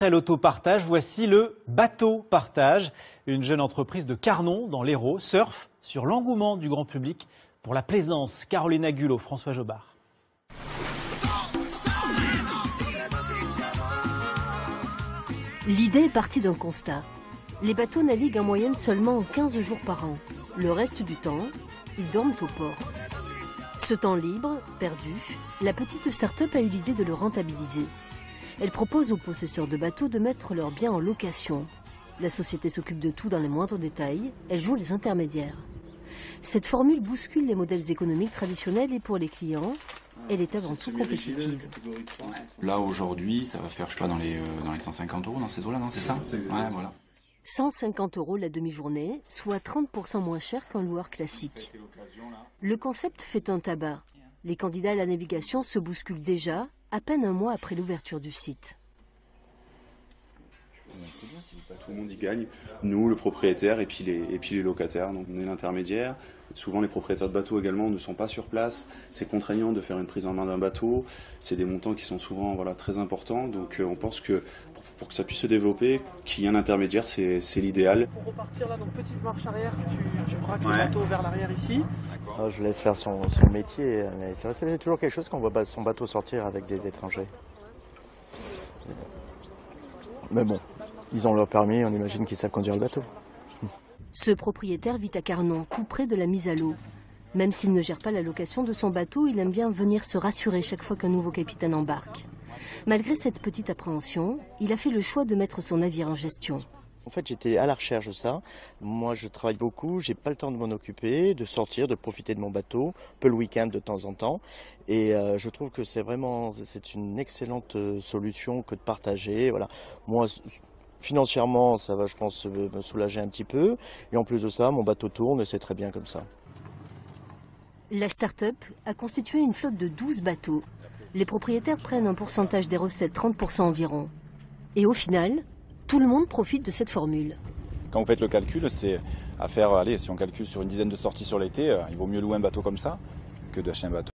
Après l'autopartage, voici le bateau partage. Une jeune entreprise de Carnon, dans l'Hérault, surfe sur l'engouement du grand public pour la plaisance. Caroline Agulot, François Jobard. L'idée est partie d'un constat. Les bateaux naviguent en moyenne seulement 15 jours par an. Le reste du temps, ils dorment au port. Ce temps libre, perdu, la petite start-up a eu l'idée de le rentabiliser. Elle propose aux possesseurs de bateaux de mettre leurs biens en location. La société s'occupe de tout dans les moindres détails, elle joue les intermédiaires. Cette formule bouscule les modèles économiques traditionnels et pour les clients, elle est avant tout compétitive. Là aujourd'hui, ça va faire, je sais pas, dans les 150 € dans ces eaux-là, non, c'est ça? Ouais, voilà. 150 € la demi-journée, soit 30% moins cher qu'un loueur classique. Le concept fait un tabac. Les candidats à la navigation se bousculent déjà, à peine un mois après l'ouverture du site. Tout le monde y gagne, nous, le propriétaire et puis les locataires. Donc on est l'intermédiaire. Souvent les propriétaires de bateaux également ne sont pas sur place. C'est contraignant de faire une prise en main d'un bateau. C'est des montants qui sont souvent très importants. Donc on pense que pour que ça puisse se développer, qu'il y ait un intermédiaire, c'est l'idéal. Pour repartir là, donc petite marche arrière, tu braques le bateau vers l'arrière ici. Je laisse faire son métier, mais c'est vrai, c'est toujours quelque chose qu'on voit son bateau sortir avec des étrangers. Mais bon, ils ont leur permis, on imagine qu'ils savent conduire le bateau. Ce propriétaire vit à Carnon, tout près de la mise à l'eau. Même s'il ne gère pas la location de son bateau, il aime bien venir se rassurer chaque fois qu'un nouveau capitaine embarque. Malgré cette petite appréhension, il a fait le choix de mettre son navire en gestion. En fait, j'étais à la recherche de ça. Moi, je travaille beaucoup, j'ai pas le temps de m'en occuper, de sortir, de profiter de mon bateau, un peu le week-end de temps en temps. Et je trouve que c'est une excellente solution que de partager. Voilà. Moi, financièrement, ça va, je pense, me soulager un petit peu. Et en plus de ça, mon bateau tourne et c'est très bien comme ça. La start-up a constitué une flotte de 12 bateaux. Les propriétaires prennent un pourcentage des recettes, 30% environ. Et au final, tout le monde profite de cette formule. Quand vous faites le calcul, c'est à faire, allez, si on calcule sur une dizaine de sorties sur l'été, il vaut mieux louer un bateau comme ça que d'acheter un bateau